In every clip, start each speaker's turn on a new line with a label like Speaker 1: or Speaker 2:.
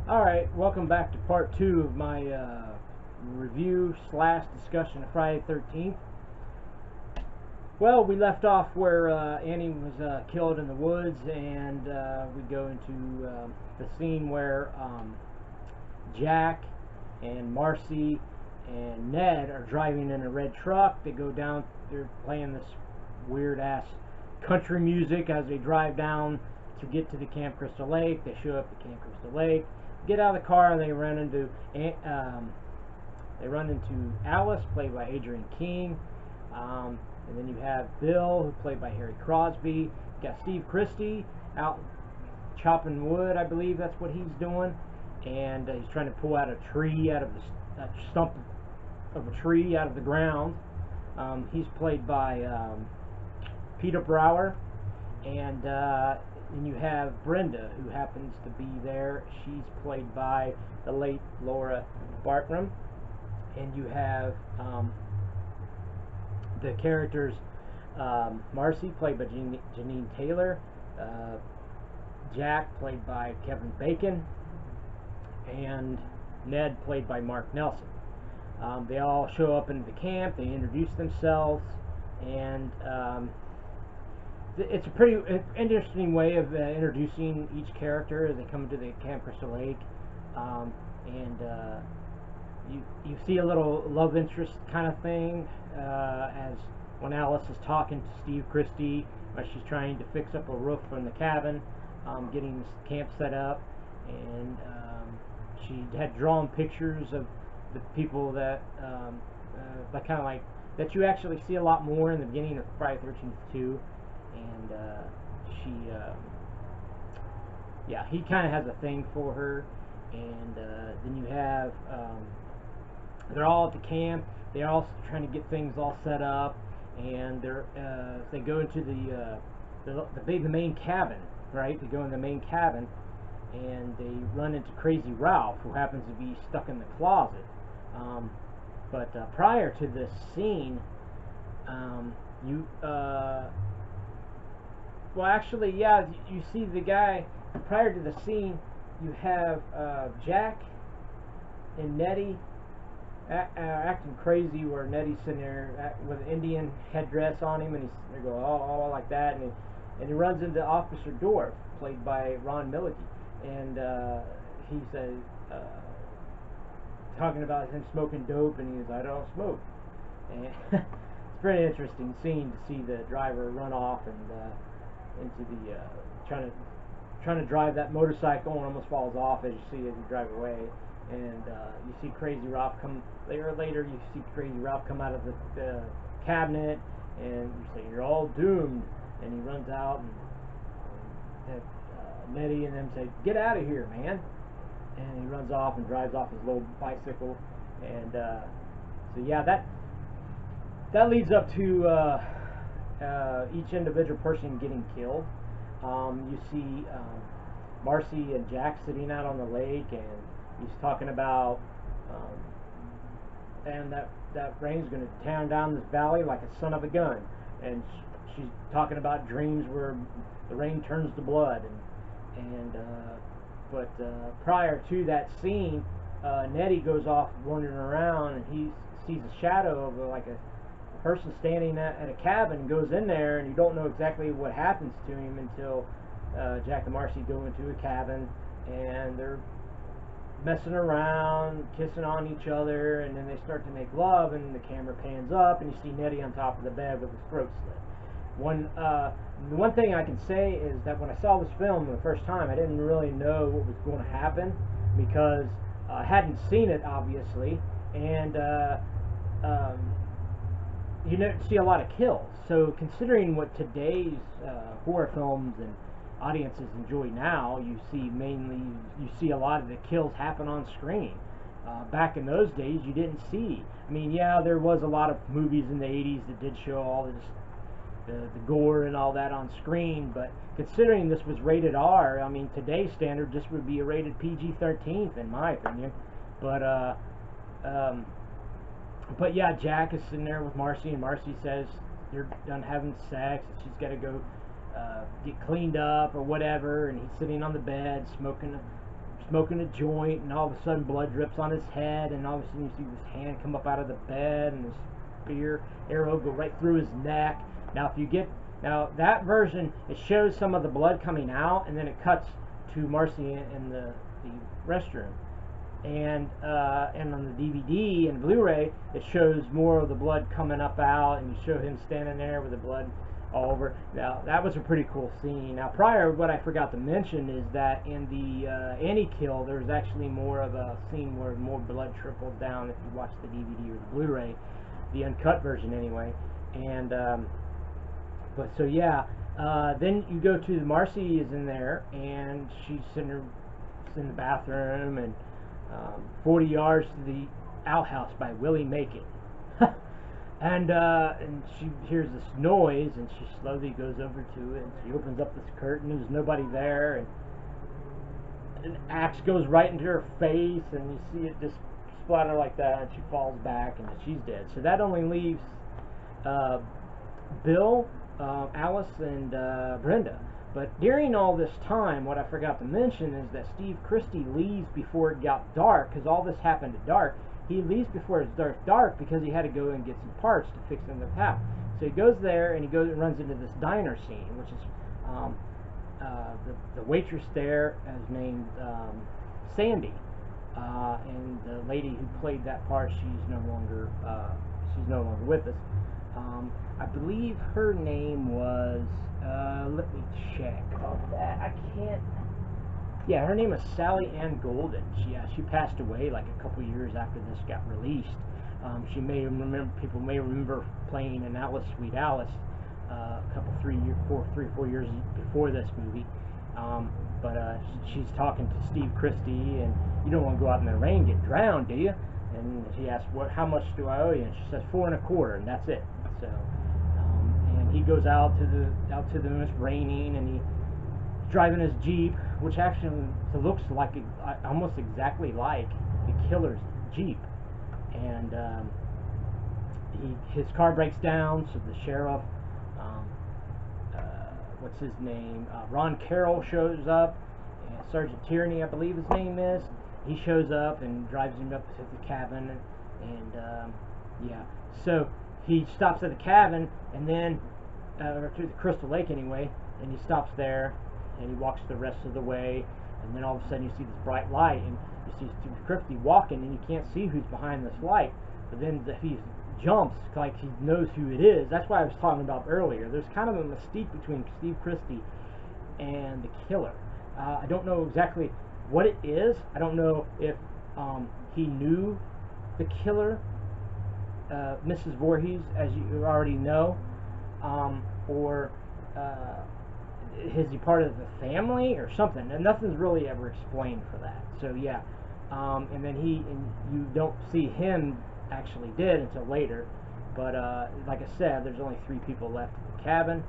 Speaker 1: Alright, welcome back to part 2 of my review slash discussion of Friday the 13th. Well, we left off where Annie was killed in the woods, and we go into the scene where Jack and Marcy and Ned are driving in a red truck. They go down, they're playing this weird ass country music as they drive down to get to the Camp Crystal Lake. They show up at Camp Crystal Lake, get out of the car, and they run into Alice, played by Adrienne King. And then you have Bill, who played by Harry Crosby. You got Steve Christy out chopping wood, I believe that's what he's doing, and he's trying to pull out a tree out of the stump of a tree out of the ground. He's played by Peter Brower, and you have Brenda, who happens to be there. She's played by the late Laura Bartram. And you have the characters, Marcy, played by Janine Taylor, Jack, played by Kevin Bacon, and Ned, played by Mark Nelson. They all show up into the camp, they introduce themselves, and it's a pretty interesting way of introducing each character as they come into the Camp Crystal Lake. You see a little love interest kind of thing as when Alice is talking to Steve Christy, she's trying to fix up a roof from the cabin, getting this camp set up, and she had drawn pictures of the people that kind of like that you actually see a lot more in the beginning of Friday the 13th 2, and yeah, he kind of has a thing for her. And then you have they're all at the camp. They're all trying to get things all set up, and they go into the main cabin, right? They go in the main cabin, and they run into Crazy Ralph, who happens to be stuck in the closet. But prior to this scene, well, actually, yeah, you see the guy prior to the scene. You have Jack and Nettie acting crazy, where Nettie's sitting there with an Indian headdress on him, and they go all like that, and he runs into Officer Dorff, played by Ron Milligan, and he says, talking about him smoking dope, and he goes, "I don't smoke." And it's a pretty interesting scene to see the driver run off and into the trying to drive that motorcycle, and almost falls off as you see as you drive away. And you see Crazy Ralph come later. You see Crazy Ralph come out of the cabinet, and you say, "You're all doomed." And he runs out, and Nettie and them say, "Get out of here, man!" And he runs off and drives off his little bicycle. And so yeah, that leads up to each individual person getting killed. You see Marcy and Jack sitting out on the lake, and he's talking about and that rain's going to tear down this valley like a son of a gun, and she's talking about dreams where the rain turns to blood, but prior to that scene, Nettie goes off wandering around, and he sees a shadow of like a person standing at a cabin, goes in there, and you don't know exactly what happens to him until Jack and Marcy go into a cabin, and they're messing around, kissing on each other, and then they start to make love, and the camera pans up, and you see Nettie on top of the bed with his throat slit. The one thing I can say is that when I saw this film the first time, I didn't really know what was going to happen, because I hadn't seen it, obviously, and you don't see a lot of kills. So considering what today's horror films and audiences enjoy now, you see a lot of the kills happen on screen. Back in those days, you didn't see. I mean, yeah, there was a lot of movies in the 80s that did show all this the gore and all that on screen, but considering this was rated R, I mean, today's standard, this would be a rated PG-13 in my opinion. But yeah, Jack is sitting there with Marcy, and Marcy says they're done having sex, and she's got to go get cleaned up or whatever, and he's sitting on the bed smoking smoking a joint, and all of a sudden blood drips on his head, and all of a sudden you see this hand come up out of the bed, and this spear arrow go right through his neck. Now now that version, it shows some of the blood coming out, and then it cuts to Marcy in the restroom. And on the DVD and Blu-ray, it shows more of the blood coming up out, and you show him standing there with the blood all over. Now that was a pretty cool scene. Now prior, what I forgot to mention is that in the Annie kill, there's actually more of a scene where more blood trickles down if you watch the DVD or the Blu-ray, the uncut version anyway. And but so yeah, then you go to Marcy is in there, and she's in the bathroom, and 40 yards to the outhouse by Willie Macon. And she hears this noise, and she slowly goes over to it, and she opens up this curtain. There's nobody there, and an axe goes right into her face, and you see it just splatter like that, and she falls back, and she's dead. So that only leaves Bill, Alice, and Brenda. But during all this time, what I forgot to mention is that Steve Christy leaves before it got dark, because all this happened at dark. He leaves before it's dark because he had to go and get some parts to fix in the house. So he goes there, and he goes and runs into this diner scene, which is the waitress there is named Sandy, and the lady who played that part, she's no longer with us. I believe her name was, let me check on that. I can't. Yeah, her name is Sally Ann Golden. She passed away like a couple years after this got released. People may remember playing in Alice, Sweet Alice, a couple, 3 or 4 years before this movie. But she's talking to Steve Christy, and you don't want to go out in the rain and get drowned, do you? And she asks, how much do I owe you? And she says $4 1/4, and that's it. So, and he goes out to them. It's raining, and he's driving his Jeep, which actually looks like almost exactly like the killer's Jeep. And his car breaks down, so the sheriff, what's his name? Ron Carroll shows up, and Sergeant Tierney, I believe his name is. He shows up and drives him up to the cabin, and yeah, so he stops at the cabin, and then or to the Crystal Lake anyway, and he stops there, and he walks the rest of the way, and then all of a sudden you see this bright light, and you see Steve Christy walking, and you can't see who's behind this light, but then he jumps like he knows who it is. That's why I was talking about earlier. There's kind of a mystique between Steve Christy and the killer. I don't know exactly what it is. I don't know if he knew the killer, Mrs. Voorhees, as you already know, or is he part of the family or something? And nothing's really ever explained for that. So yeah, and then you don't see him actually dead until later. But like I said, there's only 3 people left at the cabin.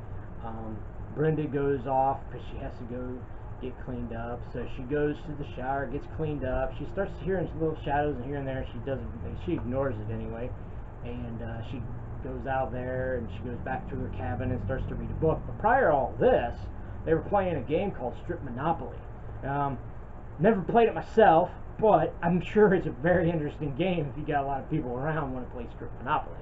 Speaker 1: Brenda goes off because she has to go get cleaned up. So she goes to the shower, gets cleaned up. She starts hearing little shadows here and there. She ignores it anyway, and she goes out there, and she goes back to her cabin and starts to read a book. But prior to all this, they were playing a game called Strip Monopoly. Never played it myself, but I'm sure it's a very interesting game if you got a lot of people around who want to play Strip Monopoly.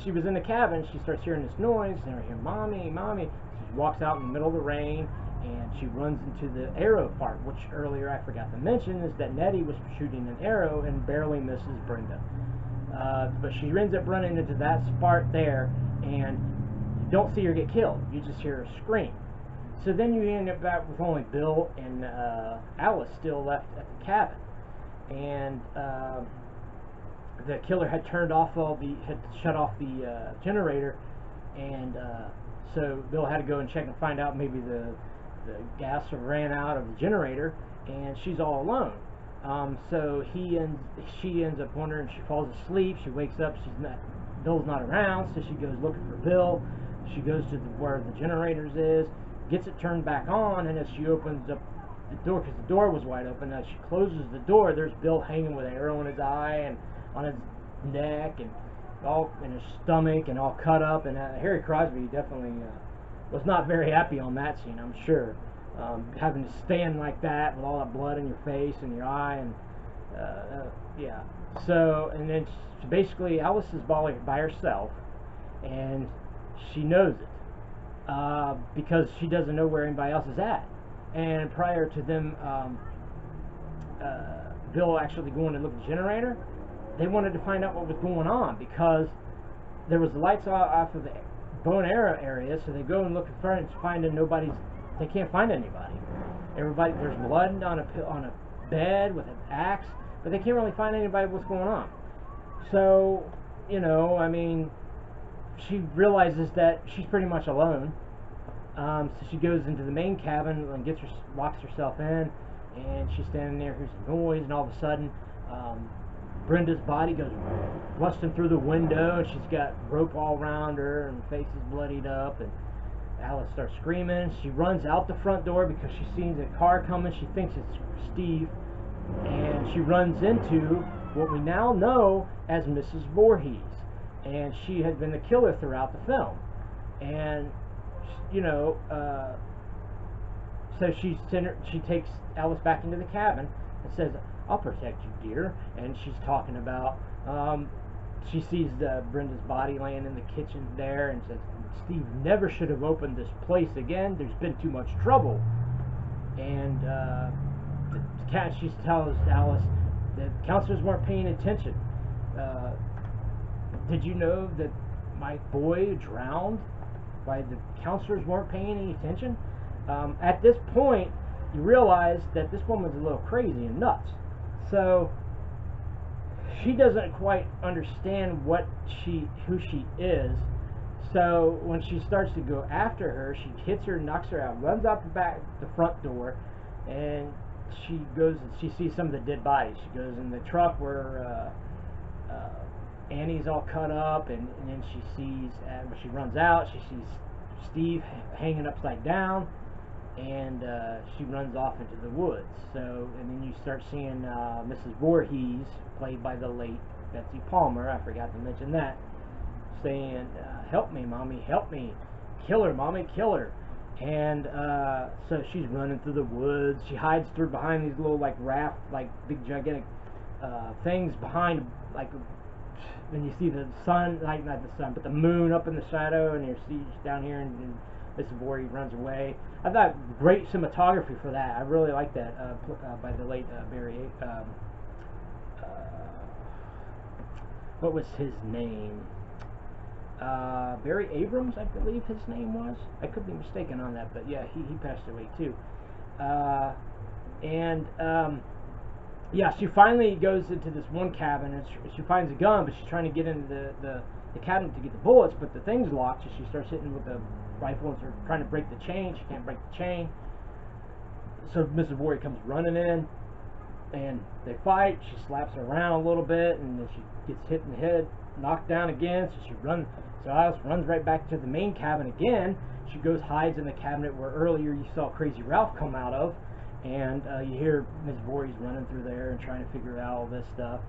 Speaker 1: She was in the cabin. She starts hearing this noise, and I hear, "Mommy, Mommy." She walks out in the middle of the rain, and she runs into the arrow part, which earlier I forgot to mention is that Nettie was shooting an arrow and barely misses Brenda. But she ends up running into that part there, and you don't see her get killed. You just hear her scream. So then you end up back with only Bill and Alice still left at the cabin, and the killer had shut off the generator, and so Bill had to go and check and find out maybe the gas ran out of the generator, and she's all alone. So she ends up wondering. She falls asleep. She wakes up. Bill's not around, so she goes looking for Bill. She goes to where the generators is, gets it turned back on, and as she opens up the door, because the door was wide open, as she closes the door, there's Bill hanging with an arrow in his eye and on his neck, and all in his stomach, and all cut up. And Harry Crosby definitely was not very happy on that scene, I'm sure. Having to stand like that with all that blood in your face and your eye, and yeah. So, and then basically Alice is by herself, and she knows it because she doesn't know where anybody else is at. And prior to them, Bill actually going to look at the generator, they wanted to find out what was going on because there was the lights off of the bow and arrow area, so they go and look in front and finding nobody's. They can't find anybody. There's blood on a bed with an axe, but they can't really find anybody. What's going on? So, you know, I mean, she realizes that she's pretty much alone. So she goes into the main cabin and locks herself in, and she's standing there, hears a noise, and all of a sudden, Brenda's body goes busting through the window, and she's got rope all around her, and her face is bloodied up, and Alice starts screaming. She runs out the front door because she sees a car coming. She thinks it's Steve, and she runs into what we now know as Mrs. Voorhees, and she had been the killer throughout the film. And you know, so she takes Alice back into the cabin and says, "I'll protect you, dear." And she's talking about, she sees Brenda's body laying in the kitchen there, and says, "Steve never should have opened this place again. There's been too much trouble." And she tells Alice that counselors weren't paying attention. Did you know that my boy drowned? Why the counselors weren't paying any attention? At this point, you realize that this woman's a little crazy and nuts. So she doesn't quite understand who she is. So when she starts to go after her, she hits her, knocks her out, runs out the front door, and she goes and she sees some of the dead bodies. She goes in the truck where Annie's all cut up, and then she sees, when she runs out, she sees Steve hanging upside down, and she runs off into the woods. So, and then you start seeing Mrs. Voorhees, played by the late Betsy Palmer, I forgot to mention that, saying, "Help me, Mommy, help me. Kill her, Mommy, kill her." And so she's running through the woods. She hides behind these little, like, raft, like, big, gigantic things behind, like, when you see the sun, like, not the sun, but the moon up in the shadow, and you see down here, and Mrs. Voorhees runs away. I thought great cinematography for that. I really like that by the late Barry. What was his name? Barry Abrams, I believe his name was. I could be mistaken on that, but yeah, he passed away too. Yeah, she finally goes into this one cabin, and she finds a gun, but she's trying to get into the cabinet to get the bullets, but the thing's locked, so she starts hitting with the rifle and starts trying to break the chain. She can't break the chain. So Mrs. Voorhees comes running in, and they fight. She slaps her around a little bit, and then she gets hit in the head, knocked down again, so Alice runs right back to the main cabin again. She goes, hides in the cabinet where earlier you saw Crazy Ralph come out of, and you hear Ms. Voorhees running through there and trying to figure out all this stuff,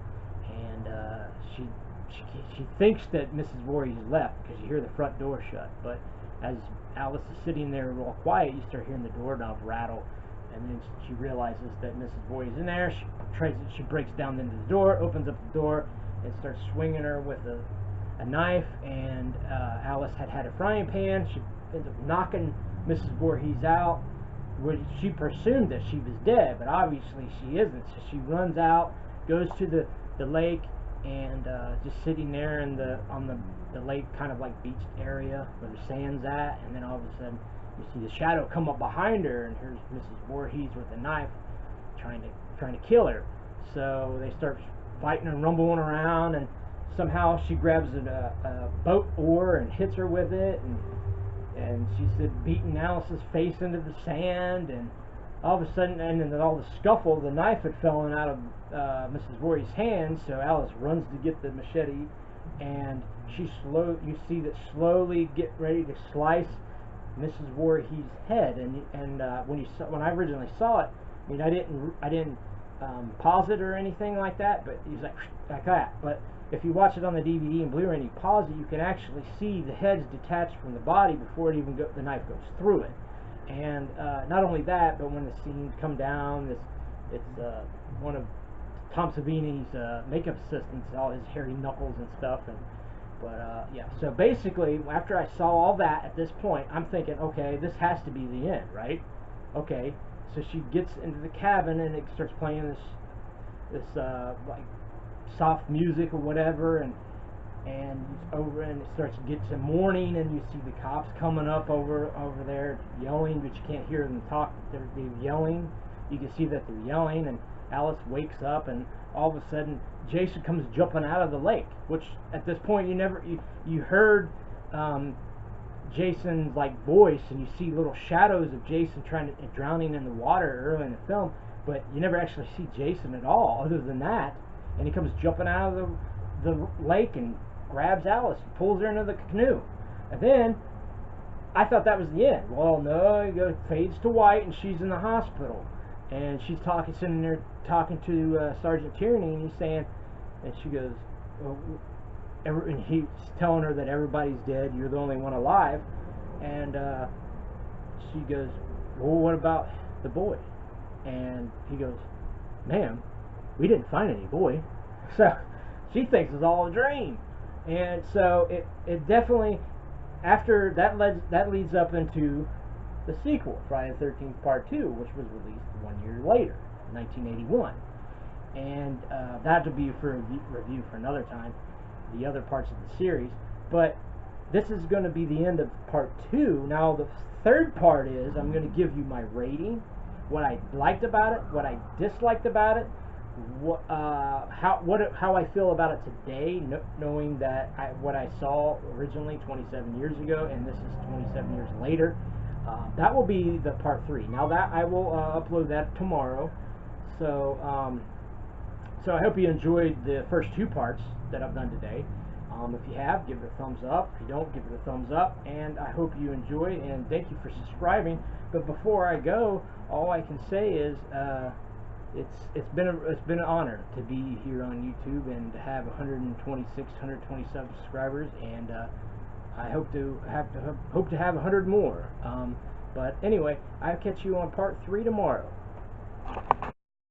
Speaker 1: and she thinks that Mrs. Voorhees left because you hear the front door shut, but as Alice is sitting there real quiet, you start hearing the doorknob rattle, and then she realizes that Mrs. Voorhees is in there. She breaks down into the door, opens up the door, and starts swinging her with a knife, and Alice had a frying pan. She ends up knocking Mrs. Voorhees out. She presumed that she was dead, but obviously she isn't, so she runs out, goes to the lake, and just sitting there on the lake, kind of like beached area where the sand's at, and then all of a sudden you see the shadow come up behind her, and here's Mrs. Voorhees with a knife trying to kill her. So they start fighting and rumbling around, and somehow she grabs a boat oar and hits her with it, and she said beating Alice's face into the sand, and all of a sudden, and then all the scuffle, the knife had fallen out of Mrs. Voorhees' hand, so Alice runs to get the machete, and you see that slowly get ready to slice Mrs. Voorhees' head, and when I originally saw it, I mean, I didn't pause it or anything like that, but he's like that. But if you watch it on the DVD and Blu-ray and you pause it, you can actually see the heads detached from the body before it even the knife goes through it. And not only that, but when the scenes come down, it's one of Tom Savini's makeup assistants, all his hairy knuckles and stuff. But yeah, so basically, after I saw all that at this point, I'm thinking, okay, this has to be the end, right? Okay, so she gets into the cabin and it starts playing this like soft music or whatever, and it's over, and it starts to get to morning, and you see the cops coming up over there yelling, but you can't hear them talk. They're yelling. You can see that they're yelling, and Alice wakes up, and all of a sudden Jason comes jumping out of the lake, which at this point you heard Jason's like voice, and you see little shadows of Jason drowning in the water early in the film, but you never actually see Jason at all other than that. And he comes jumping out of the lake and grabs Alice and pulls her into the canoe. And then I thought that was the end. Well, no, it fades to white, and she's in the hospital, and she's sitting there talking to Sergeant Tierney, and he's saying, and she goes, well, and he's telling her that everybody's dead, you're the only one alive, and she goes, well, what about the boy? And he goes, ma'am, we didn't find any boy. So she thinks it's all a dream. And so it definitely, after that leads up into the sequel, Friday the 13th Part 2, which was released 1 year later, 1981. And that'll be for review for another time, the other parts of the series. But this is going to be the end of Part 2. Now the third part is, I'm going to give you my rating, what I liked about it, what I disliked about it, how I feel about it today, knowing that what I saw originally 27 years ago, and this is 27 years later. That will be the Part 3. Now that I will upload that tomorrow. So so I hope you enjoyed the first two parts that I've done today. If you have, give it a thumbs up. If you don't, give it a thumbs up. And I hope you enjoy, and thank you for subscribing. But before I go, all I can say is it's been an honor to be here on YouTube and to have 126, 127 subscribers, and I hope to have 100 more. But anyway, I'll catch you on Part 3 tomorrow.